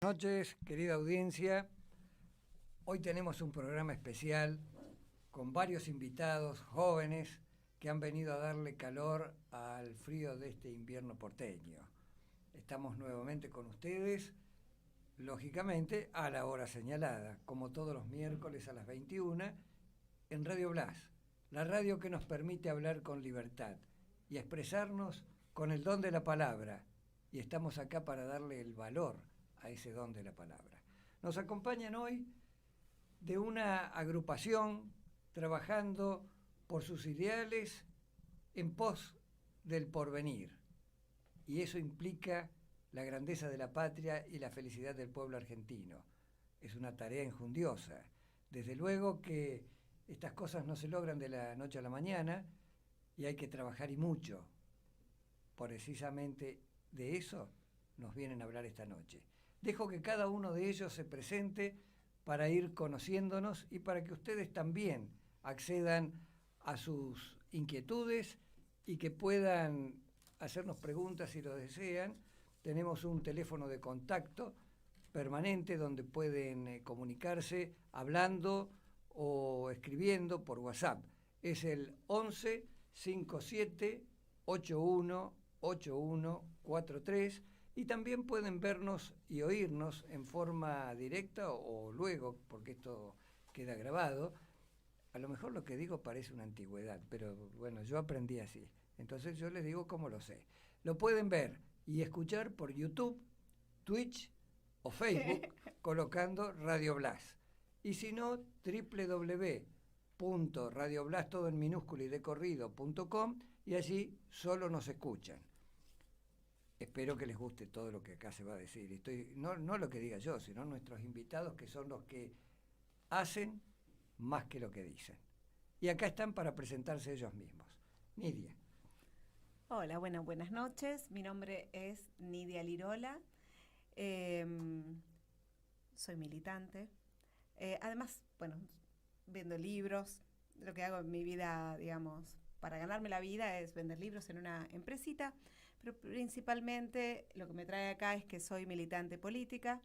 Buenas noches, querida audiencia. Hoy tenemos un programa especial con varios invitados jóvenes que han venido a darle calor al frío de este invierno porteño. Estamos nuevamente con ustedes, lógicamente a la hora señalada, como todos los miércoles a las 21, en Radio Blas, la radio que nos permite hablar con libertad y expresarnos con el don de la palabra. Y estamos acá para darle el valor a ese don de la palabra. Nos acompañan hoy de una agrupación trabajando por sus ideales en pos del porvenir. Y eso implica la grandeza de la patria y la felicidad del pueblo argentino. Es una tarea enjundiosa. Desde luego que estas cosas no se logran de la noche a la mañana y hay que trabajar y mucho. Precisamente de eso nos vienen a hablar esta noche. Dejo que cada uno de ellos se presente para ir conociéndonos y para que ustedes también accedan a sus inquietudes y que puedan hacernos preguntas si lo desean. Tenemos un teléfono de contacto permanente donde pueden comunicarse hablando o escribiendo por WhatsApp. Es el 11 57 81 8143. Y también pueden vernos y oírnos en forma directa o luego, porque esto queda grabado. A lo mejor lo que digo parece una antigüedad, pero bueno, yo aprendí así. Entonces yo les digo cómo lo sé. Lo pueden ver y escuchar por YouTube, Twitch o Facebook colocando Radio Blas. Y si no, www.radioblas, todo en minúscula y de corrido.com, y allí solo nos escuchan. Espero que les guste todo lo que acá se va a decir. No lo que diga yo, sino nuestros invitados, que son los que hacen más que lo que dicen. Y acá están para presentarse ellos mismos. Nidia. Hola, buenas noches. Mi nombre es Nidia Lirola. Soy militante. Además, vendo libros. Lo que hago en mi vida, digamos, para ganarme la vida es vender libros en una empresita, pero principalmente lo que me trae acá es que soy militante política.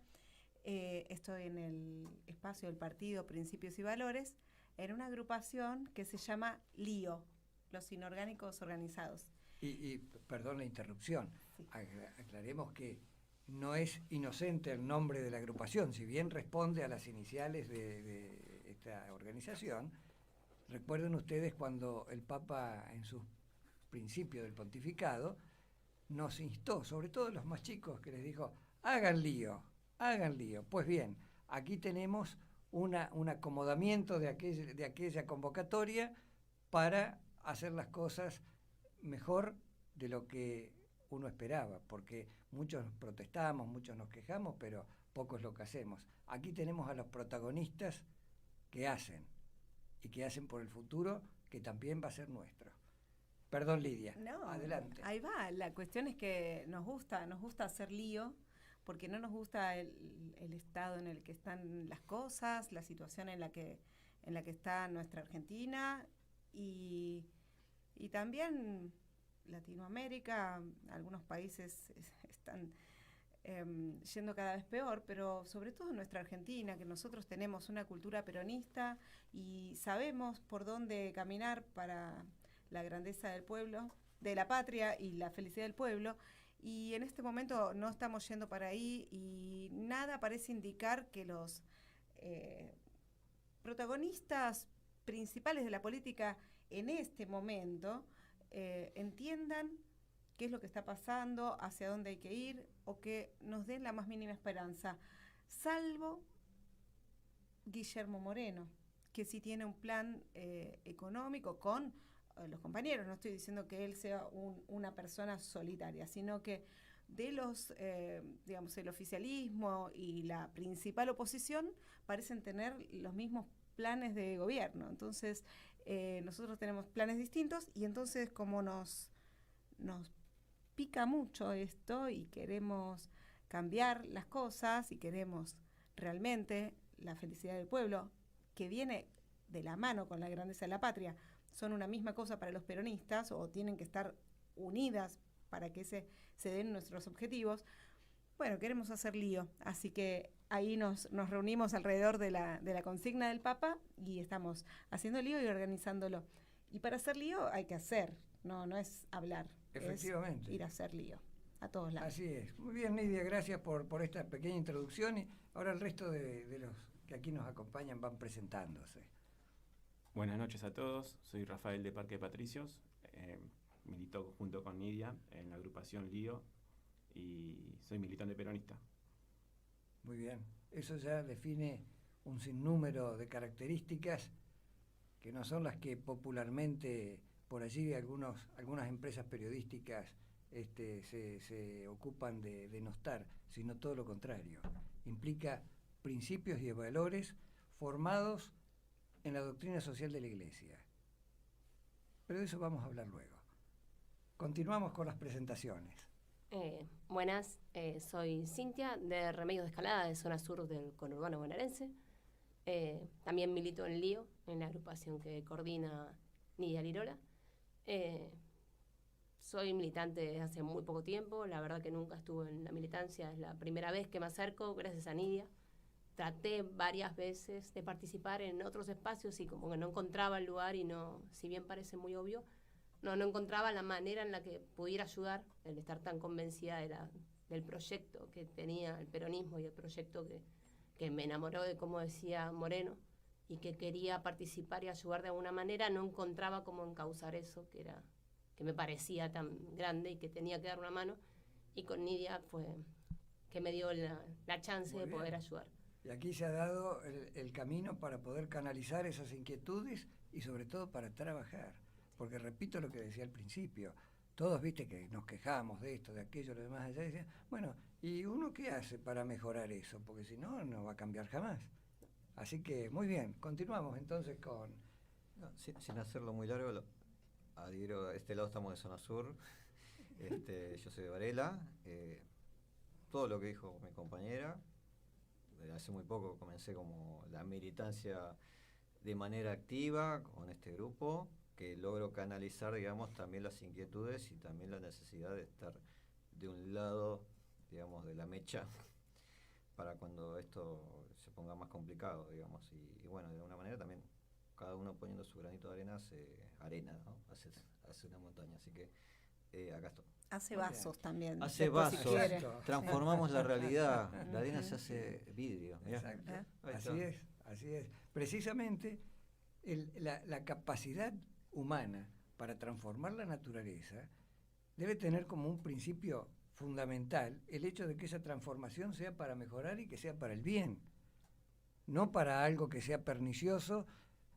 Estoy en el espacio del partido Principios y Valores, en una agrupación que se llama LIO, los Inorgánicos Organizados. Y perdón la interrupción, Sí. Aclaremos que no es inocente el nombre de la agrupación, si bien responde a las iniciales de esta organización. Recuerden ustedes cuando el Papa, en sus principios del pontificado, nos instó, sobre todo los más chicos, que les dijo, hagan lío. Pues bien, aquí tenemos un acomodamiento de aquella convocatoria para hacer las cosas mejor de lo que uno esperaba, porque muchos protestamos, muchos nos quejamos, pero poco es lo que hacemos. Aquí tenemos a los protagonistas que hacen, y que hacen por el futuro, que también va a ser nuestro. Perdón, Lidia. No, adelante. Ahí va. La cuestión es que nos gusta hacer lío, porque no nos gusta el estado en el que están las cosas, la situación en la que está nuestra Argentina y también Latinoamérica. Algunos países están yendo cada vez peor, pero sobre todo nuestra Argentina, que nosotros tenemos una cultura peronista y sabemos por dónde caminar para la grandeza del pueblo, de la patria y la felicidad del pueblo, y en este momento no estamos yendo para ahí y nada parece indicar que los protagonistas principales de la política en este momento entiendan qué es lo que está pasando, hacia dónde hay que ir, o que nos den la más mínima esperanza, salvo Guillermo Moreno, que sí tiene un plan económico con los compañeros. No estoy diciendo que él sea una persona solitaria, sino que de los, digamos, el oficialismo y la principal oposición parecen tener los mismos planes de gobierno. Entonces, nosotros tenemos planes distintos y entonces como nos pica mucho esto y queremos cambiar las cosas y queremos realmente la felicidad del pueblo, que viene de la mano con la grandeza de la patria, son una misma cosa para los peronistas o tienen que estar unidas para que se den nuestros objetivos. bueno, queremos hacer lío, así que ahí nos reunimos alrededor de la consigna del Papa y estamos haciendo lío y organizándolo. Y para hacer lío hay que hacer, no es hablar, Efectivamente. es ir a hacer lío a todos lados. Así es. Muy bien, Nidia, gracias por esta pequeña introducción, y ahora el resto de los que aquí nos acompañan van presentándose. Buenas noches a todos, soy Rafael de Parque Patricios, milito junto con Nidia en la agrupación Lío y soy militante peronista. Muy bien, eso ya define un sinnúmero de características que no son las que popularmente por allí algunas empresas periodísticas se ocupan de denostar, sino todo lo contrario. Implica principios y valores formados en la doctrina social de la Iglesia. Pero de eso vamos a hablar luego. Continuamos con las presentaciones. Buenas, soy Cintia de Remedios de Escalada, de zona sur del conurbano bonaerense. También milito en Lío, en la agrupación que coordina Nidia Lirola. Soy militante desde hace muy poco tiempo, la verdad que nunca estuve en la militancia, es la primera vez que me acerco, gracias a Nidia. Traté varias veces de participar en otros espacios y como que no encontraba el lugar y no, si bien parece muy obvio, no encontraba la manera en la que pudiera ayudar, el estar tan convencida del proyecto que tenía el peronismo y el proyecto que me enamoró de, como decía Moreno, y que quería participar y ayudar de alguna manera, no encontraba cómo encauzar eso, que me parecía tan grande y que tenía que dar una mano, y con Nidia fue que me dio la chance de poder ayudar. Y aquí se ha dado el camino para poder canalizar esas inquietudes y sobre todo para trabajar. Porque repito lo que decía al principio, todos viste que nos quejamos de esto, de aquello, lo demás allá, y decían, bueno, ¿y uno qué hace para mejorar eso? Porque si no, no va a cambiar jamás. Así que, muy bien, continuamos entonces con... No, sin hacerlo muy largo, adhiero, este lado estamos de zona sur, yo soy de Varela, todo lo que dijo mi compañera, hace muy poco comencé como la militancia de manera activa con este grupo, que logro canalizar, digamos, también las inquietudes y también la necesidad de estar de un lado, digamos, de la mecha para cuando esto se ponga más complicado, digamos, y bueno, de alguna manera también cada uno poniendo su granito de arena ¿no? Hace una montaña, así que acá estoy. Hace vasos también. Hace vasos, si transformamos la realidad, la arena se hace vidrio. Exacto, así es. Precisamente la capacidad humana para transformar la naturaleza debe tener como un principio fundamental el hecho de que esa transformación sea para mejorar y que sea para el bien, no para algo que sea pernicioso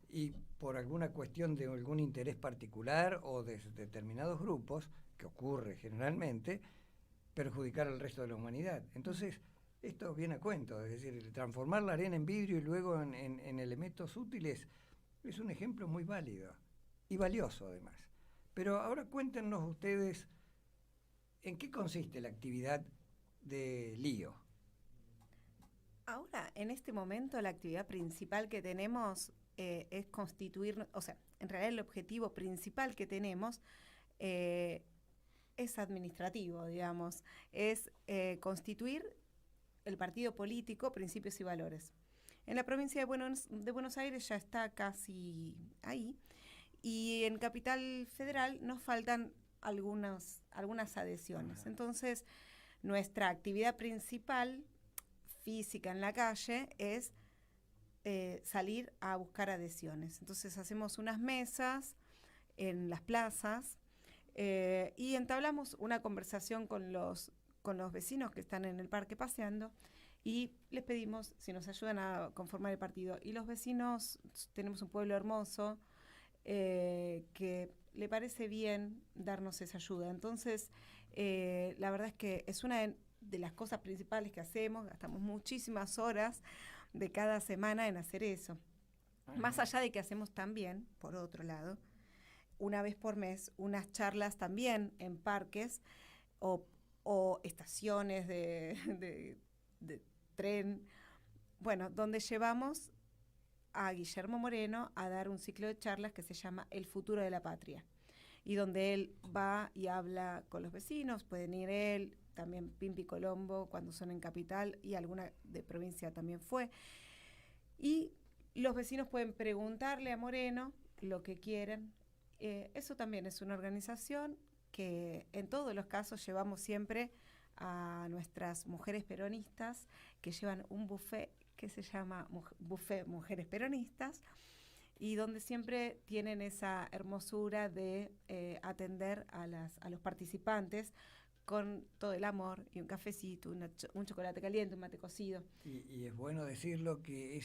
y por alguna cuestión de algún interés particular o de determinados grupos, que ocurre generalmente, perjudicar al resto de la humanidad. Entonces, esto viene a cuento, es decir, transformar la arena en vidrio y luego en elementos útiles es un ejemplo muy válido y valioso además. Pero ahora cuéntenos ustedes en qué consiste la actividad de Lío. Ahora, en este momento, la actividad principal que tenemos es constituir, o sea, en realidad el objetivo principal que tenemos es administrativo, digamos, es constituir el partido político Principios y Valores. En la provincia de Buenos Aires ya está casi ahí, y en Capital Federal nos faltan algunas adhesiones. Entonces, nuestra actividad principal, física en la calle, es salir a buscar adhesiones. Entonces, hacemos unas mesas en las plazas y entablamos una conversación con los vecinos que están en el parque paseando y les pedimos si nos ayudan a conformar el partido. Y los vecinos, tenemos un pueblo hermoso, que le parece bien darnos esa ayuda. Entonces, la verdad es que es una de las cosas principales que hacemos, gastamos muchísimas horas de cada semana en hacer eso. Ajá. Más allá de que hacemos también, por otro lado, una vez por mes, unas charlas también en parques o estaciones de tren, bueno, donde llevamos a Guillermo Moreno a dar un ciclo de charlas que se llama El futuro de la patria, y donde él va y habla con los vecinos, pueden ir él, también Pimpi Colombo cuando son en Capital, y alguna de provincia también fue. Y los vecinos pueden preguntarle a Moreno lo que quieren. Eso también es una organización que en todos los casos llevamos siempre a nuestras mujeres peronistas, que llevan un buffet que se llama Buffet Mujeres Peronistas, y donde siempre tienen esa hermosura de atender a los participantes con todo el amor, y un cafecito, un chocolate caliente, un mate cocido. Y es bueno decirlo que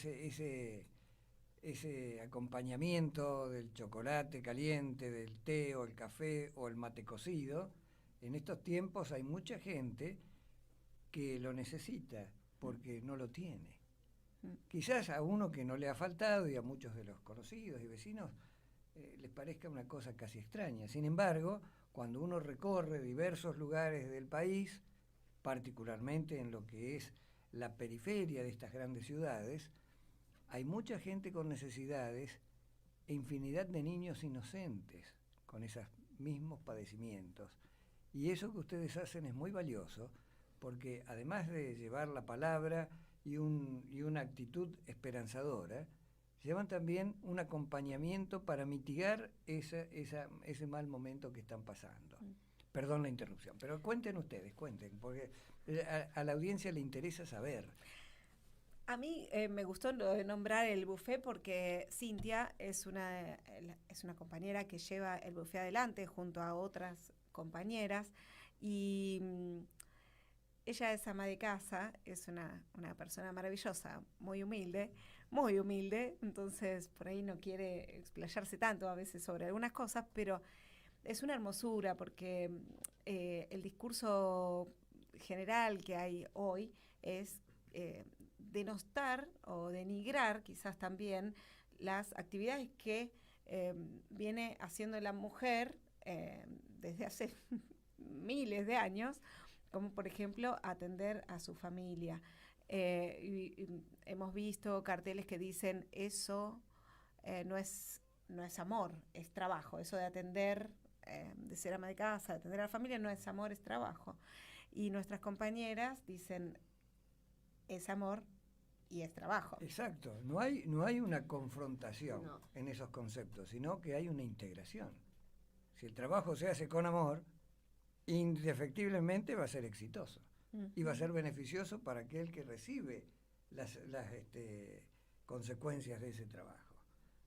ese acompañamiento del chocolate caliente, del té o el café o el mate cocido, en estos tiempos hay mucha gente que lo necesita porque no lo tiene. Quizás a uno que no le ha faltado, y a muchos de los conocidos y vecinos les parezca una cosa casi extraña. Sin embargo, cuando uno recorre diversos lugares del país, particularmente en lo que es la periferia de estas grandes ciudades, hay mucha gente con necesidades e infinidad de niños inocentes con esos mismos padecimientos. Y eso que ustedes hacen es muy valioso, porque además de llevar la palabra y una actitud esperanzadora, llevan también un acompañamiento para mitigar ese mal momento que están pasando. Perdón la interrupción, pero cuenten ustedes, porque a la audiencia le interesa saber. A mí me gustó nombrar el buffet porque Cintia es una compañera que lleva el buffet adelante junto a otras compañeras, y ella es ama de casa, es una persona maravillosa, muy humilde, entonces por ahí no quiere explayarse tanto a veces sobre algunas cosas, pero es una hermosura porque el discurso general que hay hoy es denostar o denigrar quizás también las actividades que viene haciendo la mujer desde hace miles de años, como por ejemplo atender a su familia. Y hemos visto carteles que dicen eso no es amor, es trabajo. Eso de atender, de ser ama de casa, de atender a la familia, no es amor, es trabajo. Y nuestras compañeras dicen es amor y es trabajo. Exacto, no hay una confrontación en esos conceptos, sino que hay una integración. Si el trabajo se hace con amor, indefectiblemente va a ser exitoso y va a ser beneficioso para aquel que recibe las consecuencias de ese trabajo.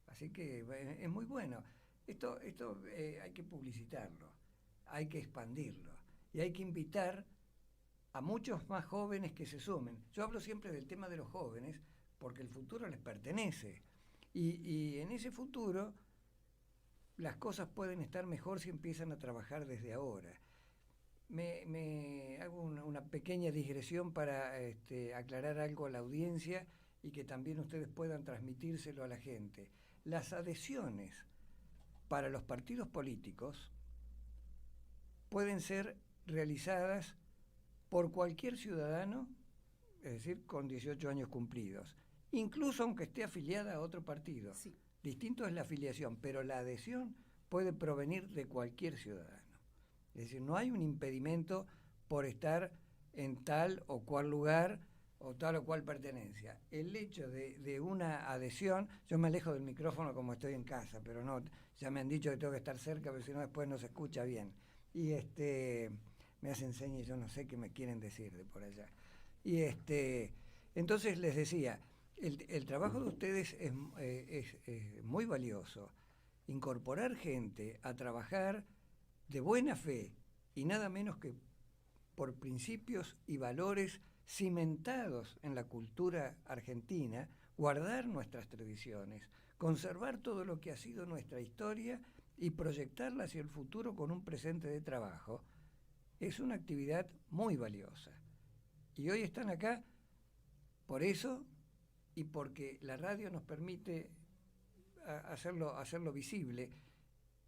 Así que es muy bueno. Esto hay que publicitarlo, hay que expandirlo y hay que invitar a muchos más jóvenes que se sumen. Yo hablo siempre del tema de los jóvenes porque el futuro les pertenece y en ese futuro las cosas pueden estar mejor si empiezan a trabajar desde ahora. Me hago una pequeña digresión para aclarar algo a la audiencia y que también ustedes puedan transmitírselo a la gente. Las adhesiones para los partidos políticos pueden ser realizadas por cualquier ciudadano, es decir, con 18 años cumplidos, incluso aunque esté afiliada a otro partido. Sí. Distinto es la afiliación, pero la adhesión puede provenir de cualquier ciudadano. Es decir, no hay un impedimento por estar en tal o cual lugar o tal o cual pertenencia. El hecho de una adhesión, yo me alejo del micrófono como estoy en casa, pero no, ya me han dicho que tengo que estar cerca, porque si no después no se escucha bien. Y me hacen señas y yo no sé qué me quieren decir de por allá. Y entonces les decía, el trabajo de ustedes es muy valioso. Incorporar gente a trabajar de buena fe y nada menos que por principios y valores cimentados en la cultura argentina, guardar nuestras tradiciones, conservar todo lo que ha sido nuestra historia y proyectarla hacia el futuro con un presente de trabajo, es una actividad muy valiosa. Y hoy están acá por eso y porque la radio nos permite hacerlo visible.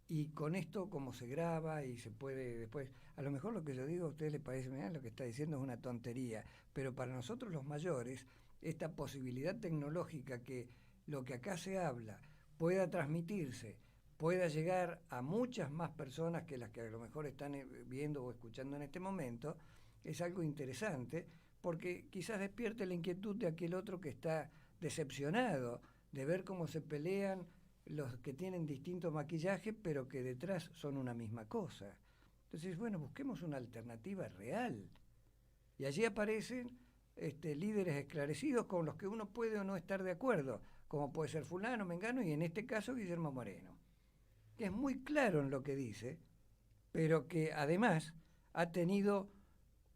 Y con esto, como se graba y se puede después, a lo mejor lo que yo digo a ustedes les parece, mirá, lo que está diciendo es una tontería, pero para nosotros los mayores, esta posibilidad tecnológica que lo que acá se habla pueda transmitirse, pueda llegar a muchas más personas que las que a lo mejor están viendo o escuchando en este momento, es algo interesante, porque quizás despierte la inquietud de aquel otro que está decepcionado de ver cómo se pelean los que tienen distinto maquillaje, pero que detrás son una misma cosa. Entonces, bueno, busquemos una alternativa real. Y allí aparecen líderes esclarecidos con los que uno puede o no estar de acuerdo, como puede ser fulano, mengano, y en este caso Guillermo Moreno, que es muy claro en lo que dice, pero que además ha tenido,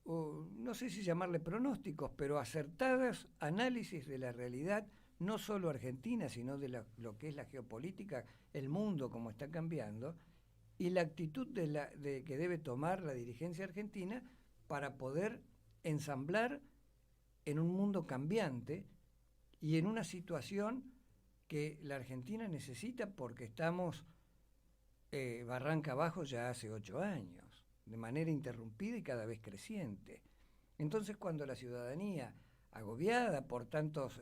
no sé si llamarle pronósticos, pero acertadas análisis de la realidad, no solo argentina, sino de lo que es la geopolítica, el mundo como está cambiando, y la actitud de que debe tomar la dirigencia argentina para poder ensamblar en un mundo cambiante y en una situación que la Argentina necesita, porque estamos barranca abajo ya hace 8 años, de manera interrumpida y cada vez creciente. Entonces, cuando la ciudadanía, agobiada por tantas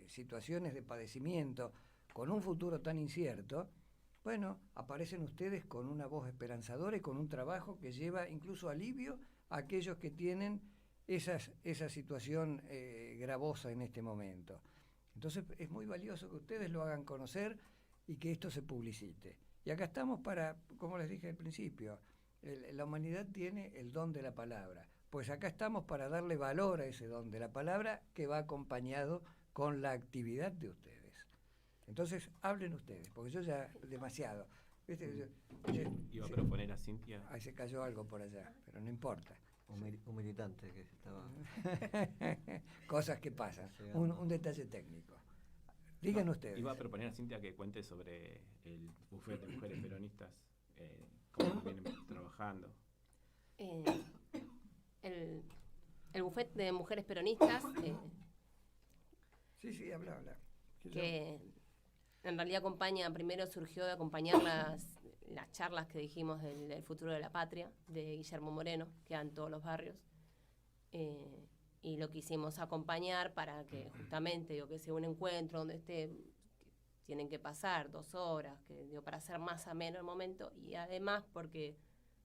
situaciones de padecimiento, con un futuro tan incierto, bueno, aparecen ustedes con una voz esperanzadora y con un trabajo que lleva incluso alivio a aquellos que tienen esa situación gravosa en este momento. Entonces es muy valioso que ustedes lo hagan conocer y que esto se publicite. Y acá estamos para, como les dije al principio, la humanidad tiene el don de la palabra. Pues acá estamos para darle valor a ese don de la palabra, que va acompañado con la actividad de ustedes. Entonces, hablen ustedes, porque yo ya demasiado. ¿Viste? Iba a proponer a Cintia. Ahí se cayó algo por allá, pero no importa. Un militante que estaba... Cosas que pasan. Un detalle técnico. Digan ustedes. Iba a proponer a Cintia que cuente sobre el bufete de mujeres peronistas, cómo vienen trabajando. El bufete de mujeres peronistas, Sí, habla. Que en realidad primero surgió de acompañar las charlas que dijimos del futuro de la patria, de Guillermo Moreno, que dan todos los barrios, y lo quisimos acompañar para que justamente, que sea un encuentro donde tienen que pasar 2 horas, para hacer más ameno el momento, y además porque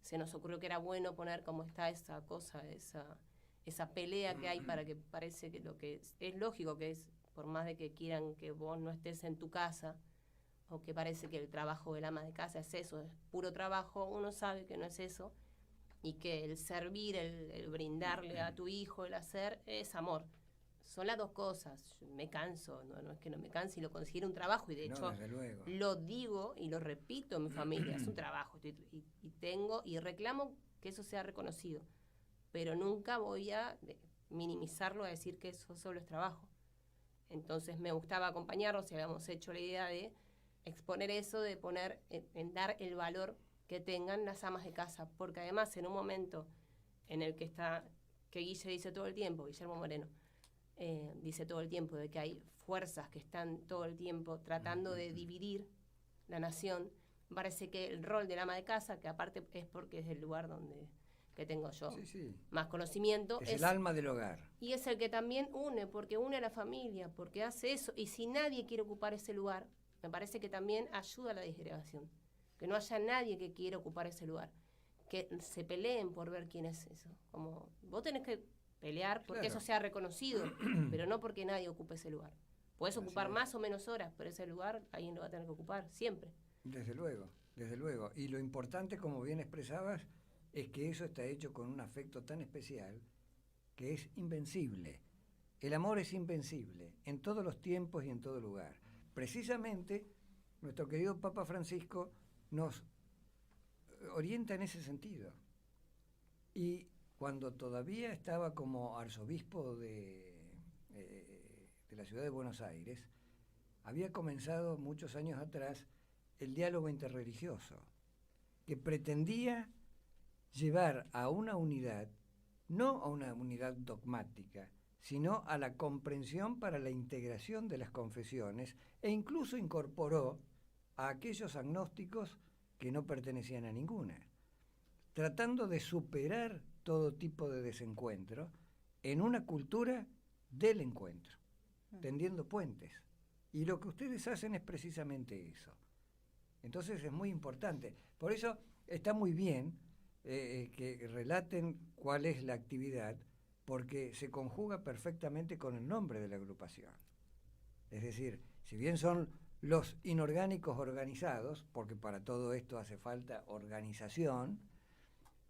se nos ocurrió que era bueno poner cómo está esa cosa, esa pelea que hay, para que parece que lo que es lógico que es, por más de que quieran que vos no estés en tu casa, o que parece que el trabajo del ama de casa es eso, es puro trabajo, uno sabe que no es eso, y que el servir, el brindarle a tu hijo, el hacer, es amor. Son las 2 cosas. Me canso, no es que no me canse, y lo considero un trabajo, y de hecho lo digo y lo repito en mi familia, es un trabajo, y reclamo que eso sea reconocido, pero nunca voy a minimizarlo, a decir que eso solo es trabajo. Entonces me gustaba acompañarlos, y habíamos hecho la idea de exponer eso, de poner, en dar el valor que tengan las amas de casa, porque además en un momento en el que Guille dice todo el tiempo, Guillermo Moreno, dice todo el tiempo de que hay fuerzas que están todo el tiempo tratando de dividir la nación, parece que el rol del ama de casa, que aparte es porque es el lugar que tengo yo más conocimiento, es el alma del hogar. Y es el que también porque une a la familia, porque hace eso, y si nadie quiere ocupar ese lugar, me parece que también ayuda a la disgregación, que no haya nadie que quiera ocupar ese lugar, que se peleen por ver quién es eso, como vos tenés que pelear porque eso sea reconocido, pero no porque nadie ocupe ese lugar. Podés ocupar más o menos horas, pero ese lugar alguien lo va a tener que ocupar, siempre. Desde luego. Y lo importante, como bien expresabas, es que eso está hecho con un afecto tan especial que es invencible. El amor es invencible en todos los tiempos y en todo lugar. Precisamente, nuestro querido Papa Francisco nos orienta en ese sentido. Y cuando todavía estaba como arzobispo de la ciudad de Buenos Aires, había comenzado muchos años atrás el diálogo interreligioso, que pretendía llevar a una unidad, no a una unidad dogmática, sino a la comprensión para la integración de las confesiones, e incluso incorporó a aquellos agnósticos que no pertenecían a ninguna, tratando de superar todo tipo de desencuentro en una cultura del encuentro, tendiendo puentes. Y lo que ustedes hacen es precisamente eso. Entonces es muy importante. Por eso está muy bien que relaten cuál es la actividad, porque se conjuga perfectamente con el nombre de la agrupación. Es decir, si bien son los inorgánicos organizados, porque para todo esto hace falta organización,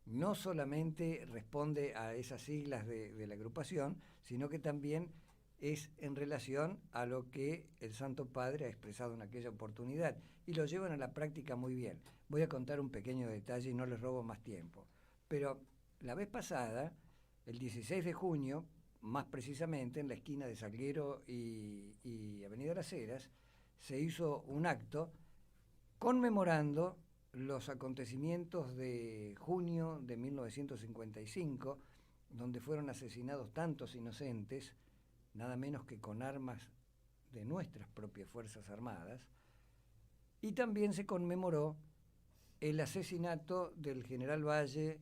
no solamente responde a esas siglas de la agrupación, sino que también es en relación a lo que el Santo Padre ha expresado en aquella oportunidad, y lo llevan a la práctica muy bien. Voy a contar un pequeño detalle y no les robo más tiempo. Pero la vez pasada, el 16 de junio, más precisamente en la esquina de Salguero y Avenida Las Heras, se hizo un acto conmemorando los acontecimientos de junio de 1955, donde fueron asesinados tantos inocentes, nada menos que con armas de nuestras propias Fuerzas Armadas, y también se conmemoró el asesinato del general Valle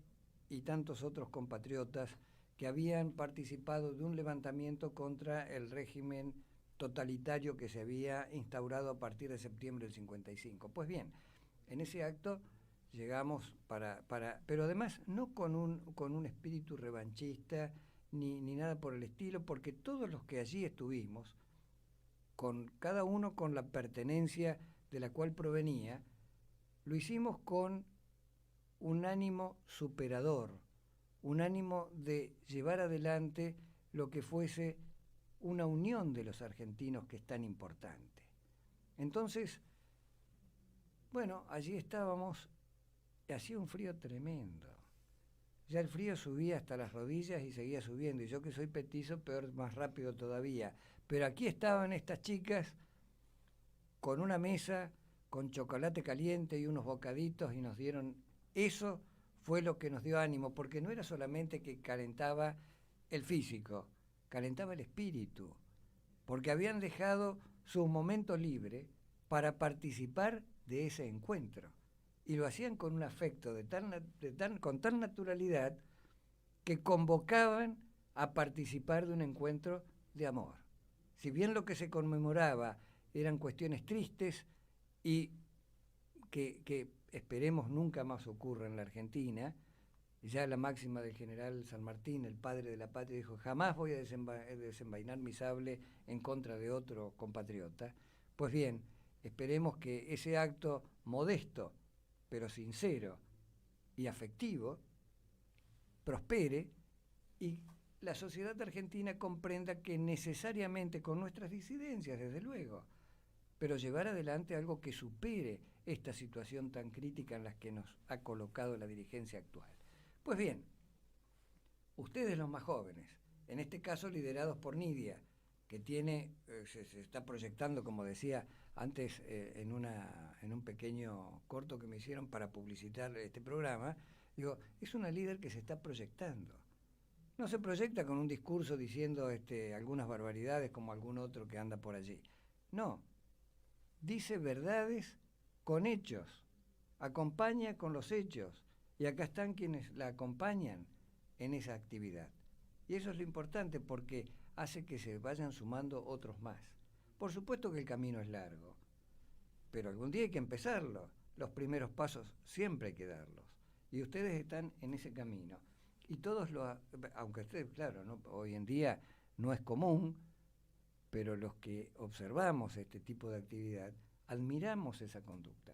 y tantos otros compatriotas que habían participado de un levantamiento contra el régimen totalitario que se había instaurado a partir de septiembre del 55. Pues bien, en ese acto llegamos pero además no con un espíritu revanchista ni nada por el estilo, porque todos los que allí estuvimos, cada uno con la pertenencia de la cual provenía, lo hicimos con un ánimo superador, un ánimo de llevar adelante lo que fuese una unión de los argentinos, que es tan importante. Entonces, bueno, allí estábamos, y hacía un frío tremendo. Ya el frío subía hasta las rodillas y seguía subiendo, y yo que soy petizo, peor, más rápido todavía. Pero aquí estaban estas chicas con una mesa, con chocolate caliente y unos bocaditos, y nos dieron, eso fue lo que nos dio ánimo, porque no era solamente que calentaba el físico, calentaba el espíritu, porque habían dejado su momento libre para participar de ese encuentro, y lo hacían con un afecto con tal naturalidad, que convocaban a participar de un encuentro de amor. Si bien lo que se conmemoraba eran cuestiones tristes y que esperemos nunca más ocurra en la Argentina, ya la máxima del general San Martín, el padre de la patria, dijo: jamás voy a desenvainar mi sable en contra de otro compatriota. Pues bien, esperemos que ese acto modesto, pero sincero y afectivo, prospere, y la sociedad argentina comprenda que necesariamente, con nuestras disidencias, desde luego, pero llevar adelante algo que supere esta situación tan crítica en la que nos ha colocado la dirigencia actual. Pues bien, ustedes los más jóvenes, en este caso liderados por Nidia, que se está proyectando, como decía antes, en un pequeño corto que me hicieron para publicitar este programa, digo, es una líder que se está proyectando. No se proyecta con un discurso diciendo algunas barbaridades como algún otro que anda por allí. No, dice verdades con hechos, acompaña con los hechos, y acá están quienes la acompañan en esa actividad. Y eso es lo importante, porque hace que se vayan sumando otros más. Por supuesto que el camino es largo, pero algún día hay que empezarlo. Los primeros pasos siempre hay que darlos, y ustedes están en ese camino. Y todos aunque ustedes, claro, ¿no? Hoy en día no es común, pero los que observamos este tipo de actividad, admiramos esa conducta.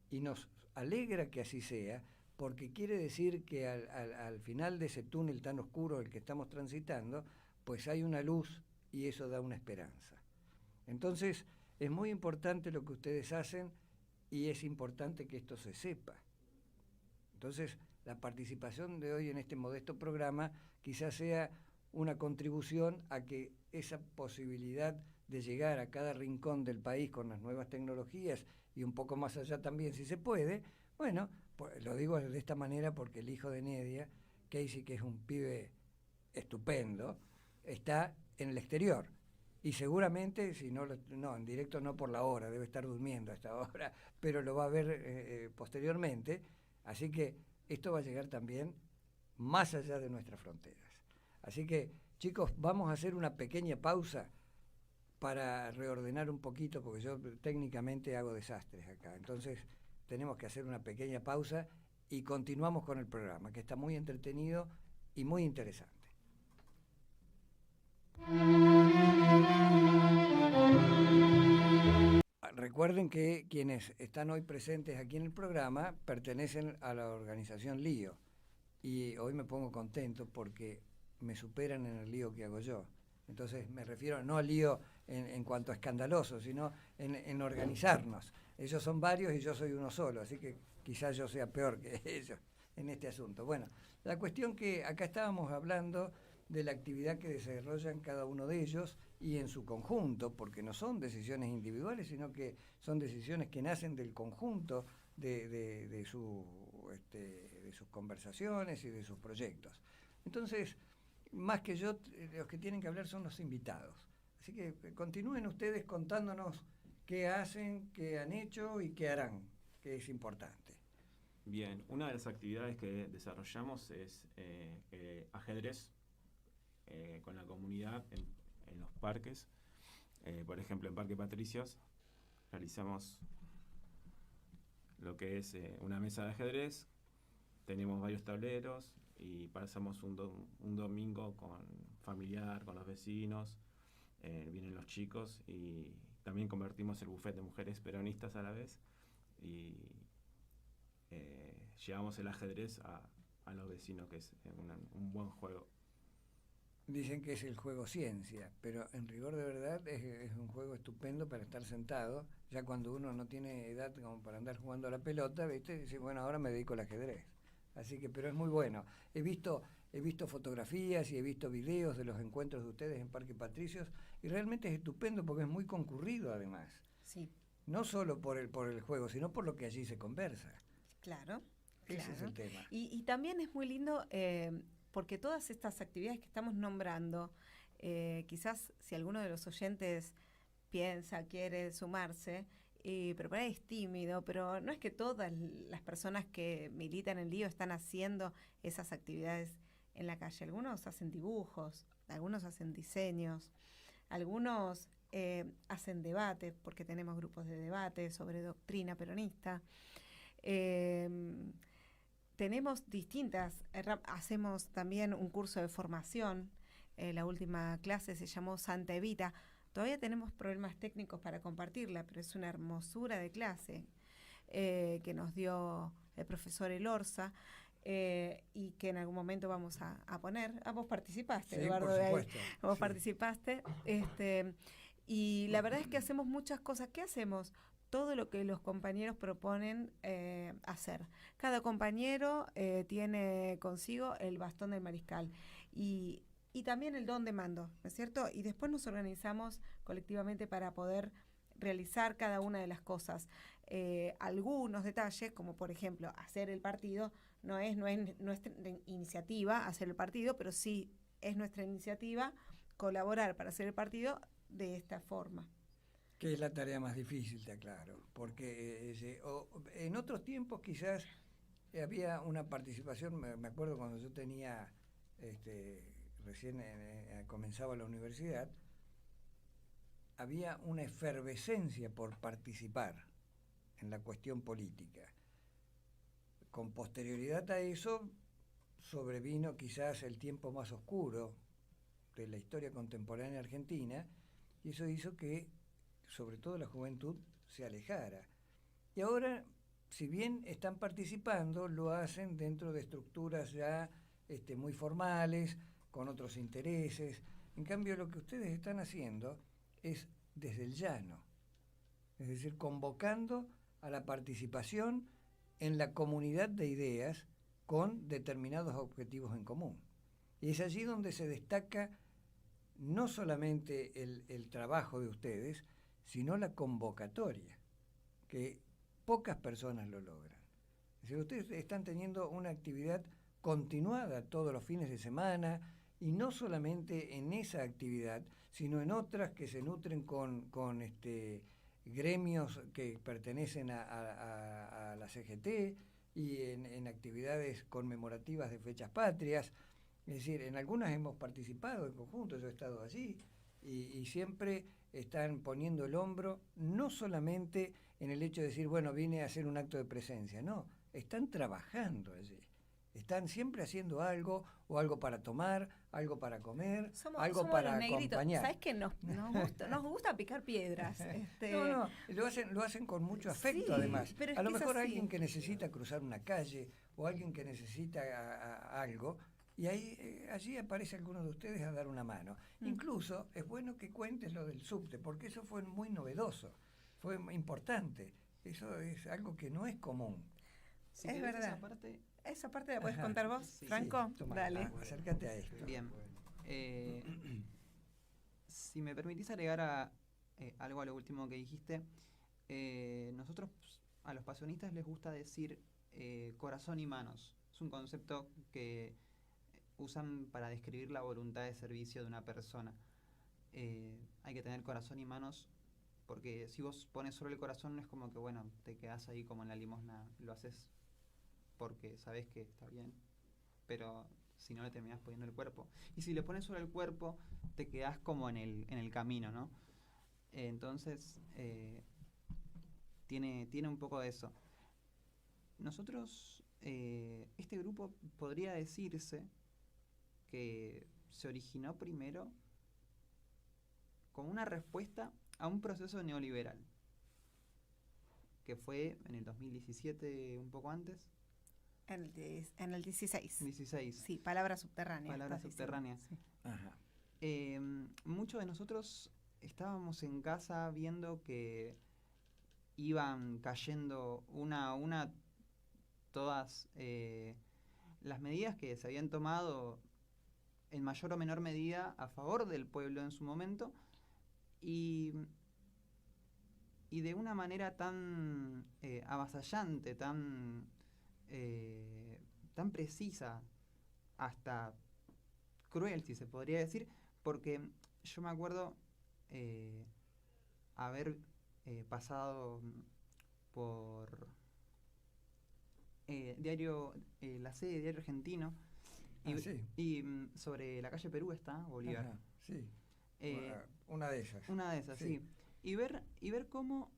Y nos alegra que así sea, porque quiere decir que al final de ese túnel tan oscuro el que estamos transitando, pues hay una luz, y eso da una esperanza. Entonces, es muy importante lo que ustedes hacen, y es importante que esto se sepa. Entonces, la participación de hoy en este modesto programa quizás sea una contribución a que esa posibilidad de llegar a cada rincón del país con las nuevas tecnologías, y un poco más allá también, si se puede, bueno, pues lo digo de esta manera porque el hijo de Nidia, Casey, que es un pibe estupendo, está en el exterior. Y seguramente, si no, en directo no por la hora, debe estar durmiendo a esta hora, pero lo va a ver posteriormente. Así que esto va a llegar también más allá de nuestras fronteras. Así que, chicos, vamos a hacer una pequeña pausa para reordenar un poquito, porque yo técnicamente hago desastres acá. Entonces, tenemos que hacer una pequeña pausa, y continuamos con el programa, que está muy entretenido y muy interesante. Recuerden que quienes están hoy presentes aquí en el programa pertenecen a la organización Lío, y hoy me pongo contento porque me superan en el lío que hago yo. Entonces me refiero no al lío en cuanto a escandaloso, sino en organizarnos. Ellos son varios y yo soy uno solo, así que quizás yo sea peor que ellos en este asunto. Bueno, la cuestión que acá estábamos hablando de la actividad que desarrollan cada uno de ellos y en su conjunto, porque no son decisiones individuales, sino que son decisiones que nacen del conjunto de sus conversaciones y de sus proyectos. Entonces, más que yo, los que tienen que hablar son los invitados. Así que continúen ustedes contándonos qué hacen, qué han hecho y qué harán, que es importante. Bien, una de las actividades que desarrollamos es ajedrez con la comunidad en los parques. Por ejemplo, en Parque Patricios realizamos lo que es una mesa de ajedrez. Tenemos varios tableros y pasamos un domingo familiar con los vecinos. Vienen los chicos y también convertimos el buffet de mujeres peronistas a la vez y llevamos el ajedrez a los vecinos, que es un buen juego. Dicen que es el juego ciencia, pero en rigor de verdad es un juego estupendo para estar sentado. Ya cuando uno no tiene edad como para andar jugando a la pelota, ¿viste? Dice, bueno, ahora me dedico al ajedrez. Así que, pero es muy bueno. He visto fotografías y he visto videos de los encuentros de ustedes en Parque Patricios y realmente es estupendo porque es muy concurrido además. Sí. No solo por el juego, sino por lo que allí se conversa. Claro. Ese es el tema. Y también es muy lindo porque todas estas actividades que estamos nombrando, quizás si alguno de los oyentes piensa, quiere sumarse, pero por ahí es tímido, pero no es que todas las personas que militan en Lío están haciendo esas actividades en la calle. Algunos hacen dibujos, algunos hacen diseños, algunos hacen debates, porque tenemos grupos de debate sobre doctrina peronista. Tenemos distintas, hacemos también un curso de formación. La última clase se llamó Santa Evita. Todavía tenemos problemas técnicos para compartirla, pero es una hermosura de clase que nos dio el profesor Elorza y que en algún momento vamos a poner. Vos participaste, Sí, Eduardo, por de ahí. supuesto. Vos Sí. participaste. Y la verdad es que hacemos muchas cosas. ¿Qué hacemos? Todo lo que los compañeros proponen hacer. Cada compañero tiene consigo el bastón del mariscal y también el don de mando, ¿no es cierto? Y después nos organizamos colectivamente para poder realizar cada una de las cosas. Algunos detalles, como por ejemplo hacer el partido, no es nuestra iniciativa hacer el partido, pero sí es nuestra iniciativa colaborar para hacer el partido de esta forma. Que es la tarea más difícil, te aclaro, porque en otros tiempos quizás había una participación, me acuerdo cuando yo tenía, recién comenzaba la universidad, había una efervescencia por participar en la cuestión política. Con posterioridad a eso sobrevino quizás el tiempo más oscuro de la historia contemporánea argentina y eso hizo que sobre todo la juventud se alejara. Y ahora, si bien están participando, lo hacen dentro de estructuras ya muy formales, con otros intereses. En cambio, lo que ustedes están haciendo es desde el llano, es decir, convocando a la participación en la comunidad de ideas con determinados objetivos en común. Y es allí donde se destaca no solamente el trabajo de ustedes, sino la convocatoria, que pocas personas lo logran. Es decir, ustedes están teniendo una actividad continuada todos los fines de semana, y no solamente en esa actividad, sino en otras que se nutren con gremios que pertenecen a la CGT y en actividades conmemorativas de fechas patrias. Es decir, en algunas hemos participado en conjunto, yo he estado allí, y siempre están poniendo el hombro, no solamente en el hecho de decir, bueno, vine a hacer un acto de presencia, no, están trabajando allí. Están siempre haciendo algo, o algo para tomar, algo para comer, algo somos para los negritos. acompañar. ¿Sabes qué? Nos gusta picar piedras. No, lo hacen con mucho afecto, Sí, además. pero es A lo que es mejor así. alguien que necesita cruzar una calle o alguien que necesita algo, y allí aparece alguno de ustedes a dar una mano. Incluso es bueno que cuentes lo del subte, porque eso fue muy novedoso, fue importante. Eso es algo que no es común. Si Es querés verdad. Esa parte la puedes Ajá. contar vos, Sí, Franco. Sí, toma, Dale. acércate a esto. Bien. Si me permitís agregar algo a lo último que dijiste, nosotros a los pasionistas les gusta decir corazón y manos. Es un concepto que usan para describir la voluntad de servicio de una persona. Hay que tener corazón y manos, porque si vos pones solo el corazón es como que, bueno, te quedás ahí como en la limosna, lo haces porque sabés que está bien, pero si no le terminás poniendo el cuerpo. Y si le pones solo el cuerpo, te quedás como en el camino, ¿no? Entonces, tiene un poco de eso. Nosotros, este grupo podría decirse que se originó primero como una respuesta a un proceso neoliberal, que fue en el 2017, un poco antes. En el 16. 16. Sí, palabra subterránea. Palabra estás diciendo, subterránea. sí. Ajá. Muchos de nosotros estábamos en casa viendo que iban cayendo una a una todas las medidas que se habían tomado en mayor o menor medida a favor del pueblo en su momento, y de una manera tan avasallante, tan precisa, hasta cruel, si se podría decir, porque yo me acuerdo haber pasado por la sede de Diario Argentino, y sobre la calle Perú está Bolívar. Ajá, sí. Eh, Una de esas. Una de esas, Sí. sí. Y ver cómo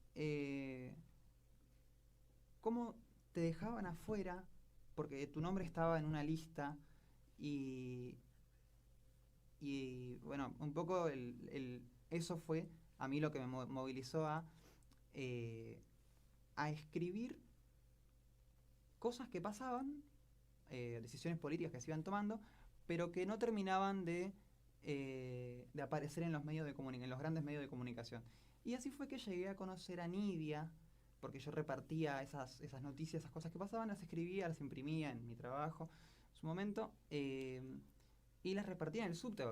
te dejaban afuera porque tu nombre estaba en una lista, y bueno, un poco eso fue a mí lo que me movilizó a escribir cosas que pasaban, decisiones políticas que se iban tomando, pero que no terminaban de aparecer en los medios en los grandes medios de comunicación. Y así fue que llegué a conocer a Nidia, porque yo repartía esas noticias, esas cosas que pasaban, las escribía, las imprimía en mi trabajo en su momento, y las repartía en el subte,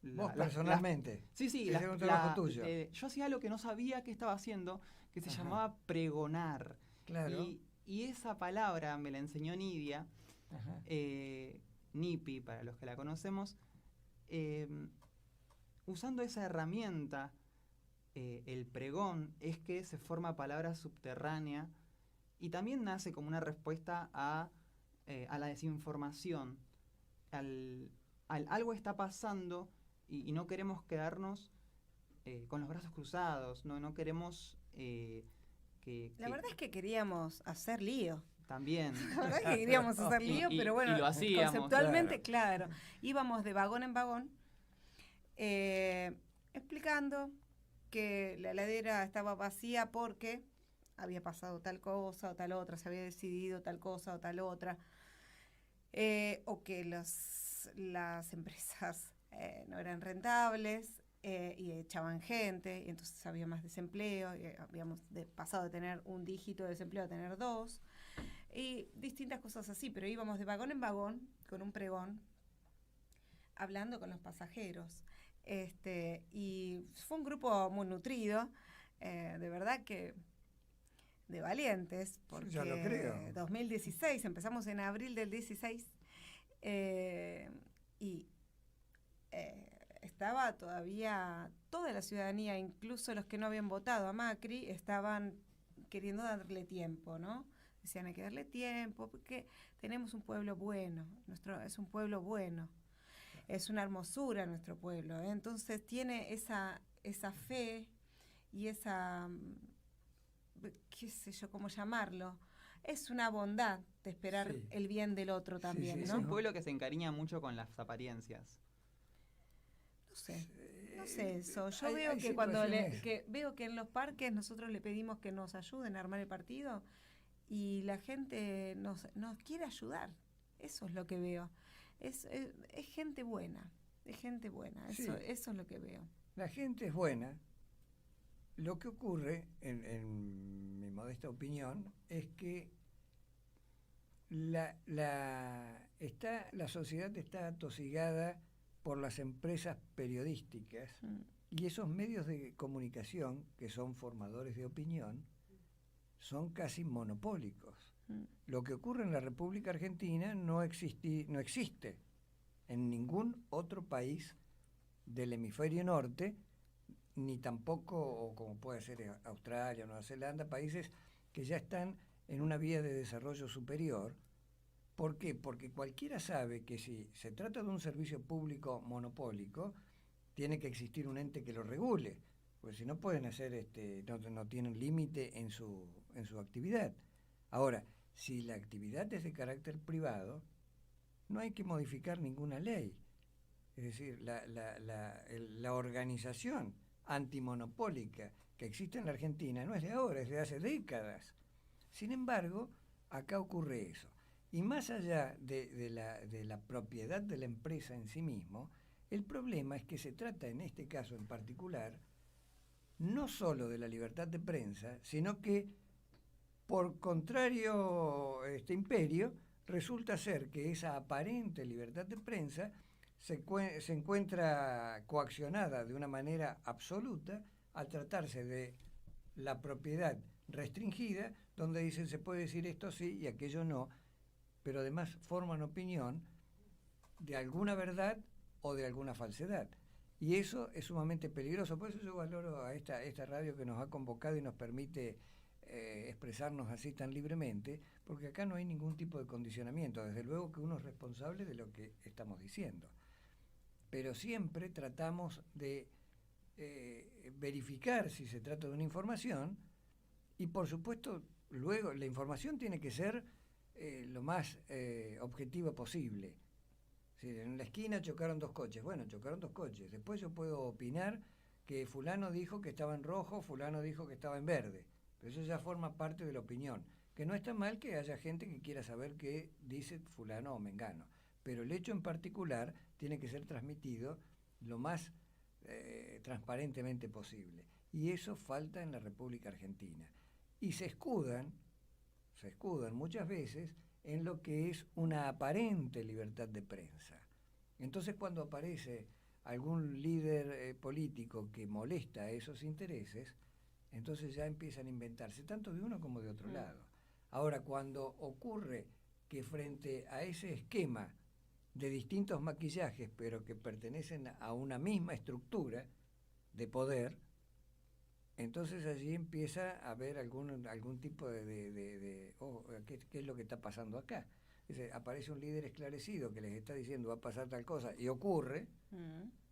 Vos personalmente. Sí, Ese es un trabajo tuyo. Yo hacía algo que no sabía que estaba haciendo, que se llamaba pregonar. Claro. Y esa palabra me la enseñó Nidia, Ajá. Nipi, para los que la conocemos, usando esa herramienta, el pregón, es que se forma palabra subterránea, y también nace como una respuesta a la desinformación. Algo está pasando y no queremos quedarnos con los brazos cruzados, no queremos La verdad es que queríamos hacer lío. También. La verdad es que queríamos hacer lío, pero bueno, y lo hacíamos, conceptualmente, claro. Íbamos de vagón en vagón explicando que la heladera estaba vacía porque había pasado tal cosa o tal otra, se había decidido tal cosa o tal otra, o que las empresas no eran rentables y echaban gente, y entonces había más desempleo, y habíamos pasado de tener un dígito de desempleo a tener 2, y distintas cosas así, pero íbamos de vagón en vagón con un pregón, hablando con los pasajeros. Y fue un grupo muy nutrido, de verdad que de valientes, porque ya lo creo. 2016, empezamos en abril del 16, y estaba todavía toda la ciudadanía, incluso los que no habían votado a Macri, estaban queriendo darle tiempo, ¿no? Decían, hay que darle tiempo porque tenemos un pueblo bueno, es un pueblo bueno, es una hermosura nuestro pueblo, ¿eh? Entonces tiene esa fe y esa qué sé yo, cómo llamarlo, es una bondad de esperar Sí. el bien del otro también, sí, Es ¿no? un pueblo que se encariña mucho con las apariencias. No sé. No sé eso. Yo Hay- veo hay que cuando situaciones- veo que en los parques nosotros le pedimos que nos ayuden a armar el partido y la gente nos quiere ayudar. Eso es lo que veo. Es gente buena, es gente buena. Sí. Eso es lo que veo. La gente es buena. Lo que ocurre, en mi modesta opinión, es que la sociedad está atosigada por las empresas periodísticas Mm. y esos medios de comunicación, que son formadores de opinión, son casi monopólicos. Mm. Lo que ocurre en la República Argentina no existe en ningún otro país del hemisferio norte, ni tampoco, o como puede ser Australia, Nueva Zelanda, países que ya están en una vía de desarrollo superior. ¿Por qué? Porque cualquiera sabe que si se trata de un servicio público monopólico, tiene que existir un ente que lo regule, porque si no pueden hacer, no tienen límite en su actividad. Ahora, si la actividad es de carácter privado, no hay que modificar ninguna ley. Es decir, la organización antimonopólica que existe en la Argentina no es de ahora, es de hace décadas. Sin embargo, acá ocurre eso. Y más allá de la propiedad de la empresa en sí mismo, el problema es que se trata, en este caso en particular, no solo de la libertad de prensa, sino que, por contrario imperio, resulta ser que esa aparente libertad de prensa se encuentra coaccionada de una manera absoluta al tratarse de la propiedad restringida, donde dicen se puede decir esto sí y aquello no, pero además forman opinión de alguna verdad o de alguna falsedad. Y eso es sumamente peligroso. Por eso yo valoro a esta radio que nos ha convocado y nos permite expresarnos así tan libremente, porque acá no hay ningún tipo de condicionamiento. Desde luego que uno es responsable de lo que estamos diciendo. Pero siempre tratamos de verificar si se trata de una información y, por supuesto, luego la información tiene que ser lo más objetiva posible. Si en la esquina chocaron dos coches, bueno, chocaron dos coches. Después yo puedo opinar que fulano dijo que estaba en rojo, fulano dijo que estaba en verde. Pero eso ya forma parte de la opinión. Que no está mal que haya gente que quiera saber qué dice fulano o mengano. Pero el hecho en particular tiene que ser transmitido lo más transparentemente posible. Y eso falta en la República Argentina. Y se escudan muchas veces en lo que es una aparente libertad de prensa. Entonces, cuando aparece algún líder político que molesta a esos intereses, entonces ya empiezan a inventarse, tanto de uno como de otro lado. Ahora, cuando ocurre que frente a ese esquema de distintos maquillajes, pero que pertenecen a una misma estructura de poder, entonces allí empieza a haber algún tipo ¿qué es lo que está pasando acá? Dice, aparece un líder esclarecido que les está diciendo va a pasar tal cosa y ocurre,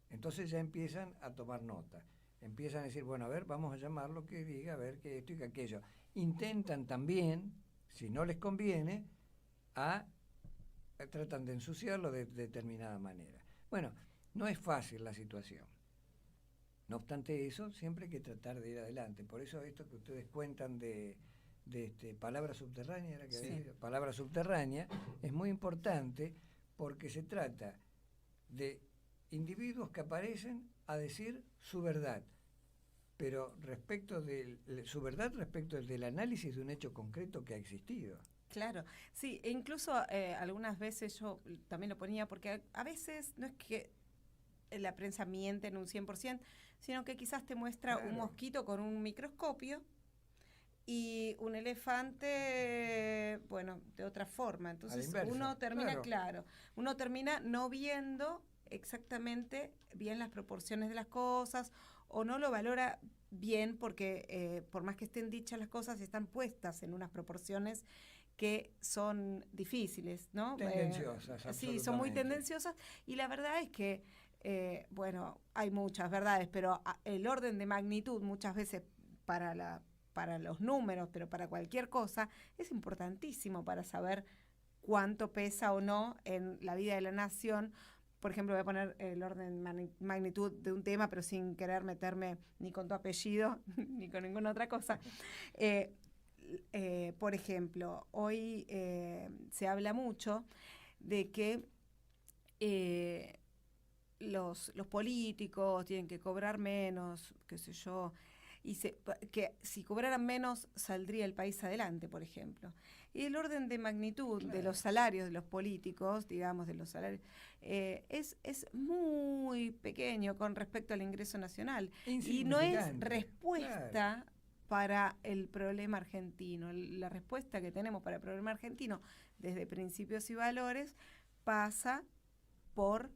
entonces ya empiezan a tomar nota. Empiezan a decir, bueno, a ver, vamos a llamarlo que diga, a ver, que esto y que aquello. Intentan también, si no les conviene, tratan de ensuciarlo de determinada manera. Bueno, no es fácil la situación. No obstante eso, siempre hay que tratar de ir adelante. Por eso esto que ustedes cuentan de palabra subterránea, ¿era que Sí. había? Palabra subterránea, es muy importante porque se trata de individuos que aparecen a decir su verdad, pero su verdad respecto del análisis de un hecho concreto que ha existido. Claro, sí, e incluso algunas veces yo también lo ponía, porque a veces no es que la prensa miente en un 100%, sino que quizás te muestra un mosquito con un microscopio y un elefante, bueno, de otra forma. Entonces uno termina, uno termina no viendo exactamente bien las proporciones de las cosas o no lo valora bien porque por más que estén dichas las cosas, están puestas en unas proporciones que son difíciles, ¿no? Tendenciosas, sí, son muy tendenciosas y la verdad es que, bueno, hay muchas verdades, pero el orden de magnitud muchas veces para para los números, pero para cualquier cosa, es importantísimo para saber cuánto pesa o no en la vida de la nación. Por ejemplo, voy a poner el orden magnitud de un tema, pero sin querer meterme ni con tu apellido, ni con ninguna otra cosa. Por ejemplo, hoy se habla mucho de que los políticos tienen que cobrar menos, qué sé yo, y que si cobraran menos saldría el país adelante, por ejemplo. Y el orden de magnitud de los salarios de los políticos, digamos, de los salarios, es muy pequeño con respecto al ingreso nacional. Y no es respuesta para el problema argentino. La respuesta que tenemos para el problema argentino desde Principios y Valores pasa por